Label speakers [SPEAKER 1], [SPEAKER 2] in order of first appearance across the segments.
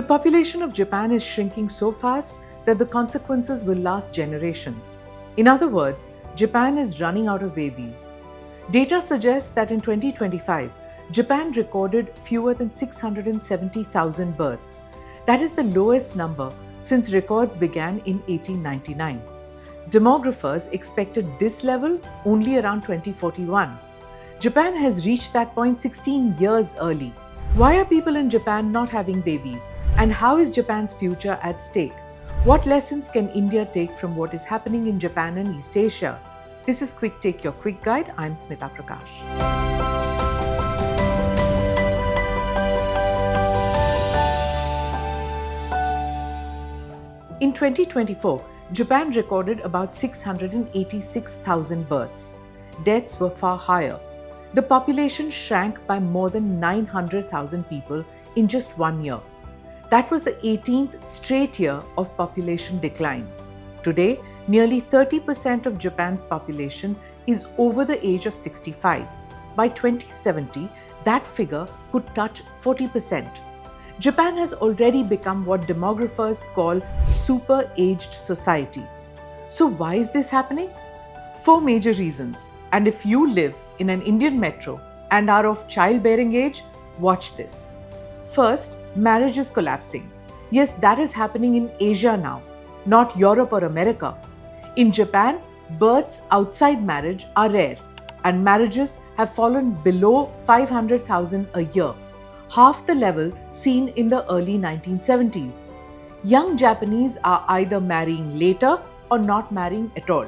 [SPEAKER 1] The population of Japan is shrinking so fast that the consequences will last generations. In other words, Japan is running out of babies. Data suggests that in 2025, Japan recorded fewer than 670,000 births. That is the lowest number since records began in 1899. Demographers expected this level only around 2041. Japan has reached that point 16 years early. Why are people in Japan not having babies? And how is Japan's future at stake? What lessons can India take from what is happening in Japan and East Asia? This is Quick Take, your quick guide. I'm Smita Prakash. In 2024, Japan recorded about 686,000 births. Deaths were far higher. The population shrank by more than 900,000 people in just 1 year. That was the 18th straight year of population decline. Today, nearly 30% of Japan's population is over the age of 65. By 2070, that figure could touch 40%. Japan has already become what demographers call super-aged society. So why is this happening? 4 major reasons. And if you live in an Indian metro and are of childbearing age, watch this. First, marriage is collapsing. Yes, that is happening in Asia now, not Europe or America. In Japan, births outside marriage are rare, and marriages have fallen below 500,000 a year, half the level seen in the early 1970s. Young Japanese are either marrying later or not marrying at all.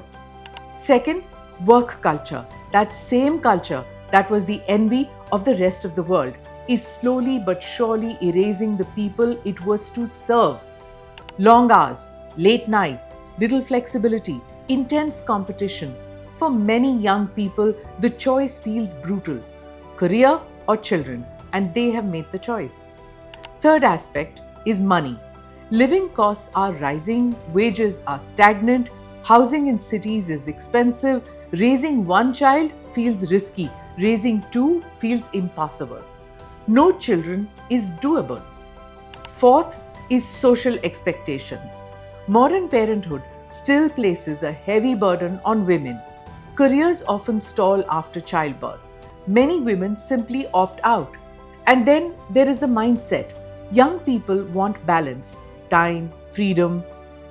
[SPEAKER 1] Second, work culture. That same culture that was the envy of the rest of the world is slowly but surely erasing the people it was to serve. Long hours, late nights, little flexibility, intense competition. For many young people, the choice feels brutal: career or children, and they have made the choice. Third aspect is money. Living costs are rising, wages are stagnant, housing in cities is expensive, raising one child feels risky, raising 2 feels impossible. No children is doable. Fourth is social expectations. Modern parenthood still places a heavy burden on women. Careers often stall after childbirth. Many women simply opt out. And then there is the mindset. Young people want balance, time, freedom.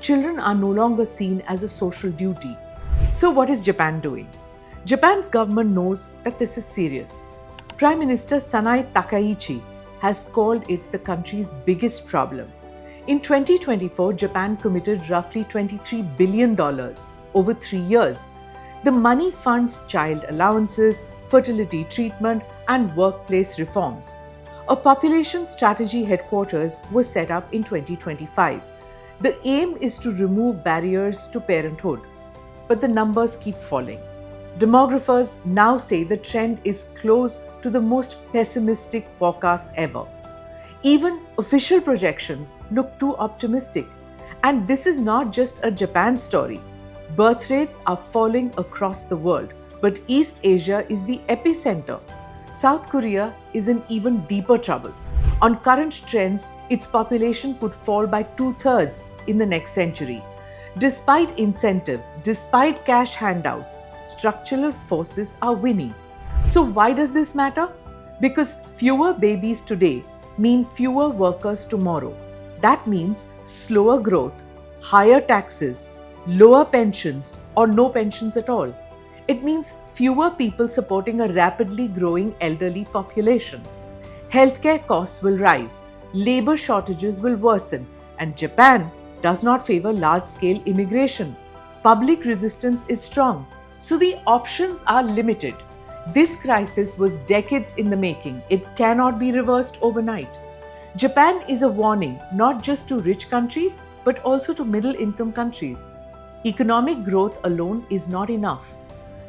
[SPEAKER 1] Children are no longer seen as a social duty. So what is Japan doing? Japan's government knows that this is serious. Prime Minister Sanae Takaichi has called it the country's biggest problem. In 2024, Japan committed roughly $23 billion over 3 years. The money funds child allowances, fertility treatment, and workplace reforms. A population strategy headquarters was set up in 2025. The aim is to remove barriers to parenthood, but the numbers keep falling. Demographers now say the trend is close to the most pessimistic forecast ever. Even official projections look too optimistic. And this is not just a Japan story. Birth rates are falling across the world, but East Asia is the epicenter. South Korea is in even deeper trouble. On current trends, its population could fall by 2/3 in the next century. Despite incentives, despite cash handouts, structural forces are winning. So why does this matter? Because fewer babies today mean fewer workers tomorrow. That means slower growth, higher taxes, lower pensions, or no pensions at all. It means fewer people supporting a rapidly growing elderly population. Healthcare costs will rise, labor shortages will worsen, and Japan does not favor large-scale immigration. Public resistance is strong, so the options are limited. This crisis was decades in the making. It cannot be reversed overnight. Japan is a warning not just to rich countries, but also to middle-income countries. Economic growth alone is not enough.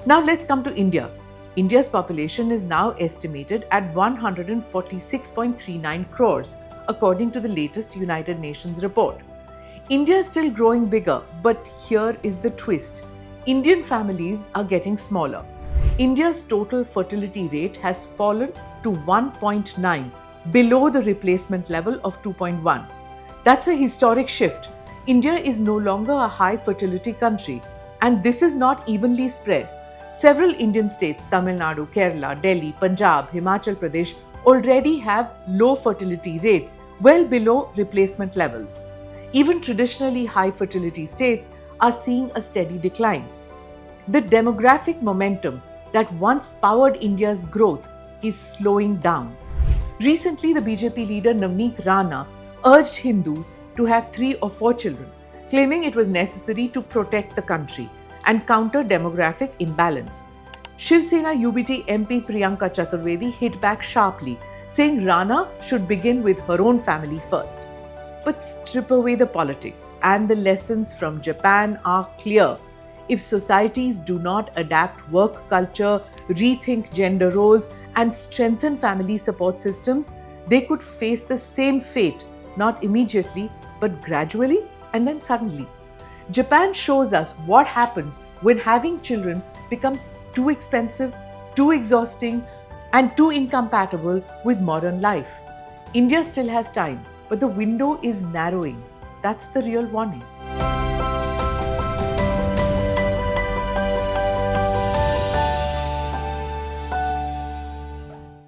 [SPEAKER 1] Now let's come to India. India's population is now estimated at 146.39 crores, according to the latest United Nations report. India is still growing bigger, but here is the twist. Indian families are getting smaller. India's total fertility rate has fallen to 1.9, below the replacement level of 2.1. That's a historic shift. India is no longer a high fertility country, and this is not evenly spread. Several Indian states, Tamil Nadu, Kerala, Delhi, Punjab, Himachal Pradesh, already have low fertility rates, well below replacement levels. Even traditionally high fertility states are seeing a steady decline. The demographic momentum that once powered India's growth is slowing down. Recently, the BJP leader Navneet Rana urged Hindus to have 3 or 4 children, claiming it was necessary to protect the country and counter demographic imbalance. Shiv Sena UBT MP Priyanka Chaturvedi hit back sharply, saying Rana should begin with her own family first. But strip away the politics, and the lessons from Japan are clear. If societies do not adapt work culture, rethink gender roles, and strengthen family support systems, they could face the same fate, not immediately, but gradually and then suddenly. Japan shows us what happens when having children becomes too expensive, too exhausting, and too incompatible with modern life. India still has time, but the window is narrowing. That's the real warning.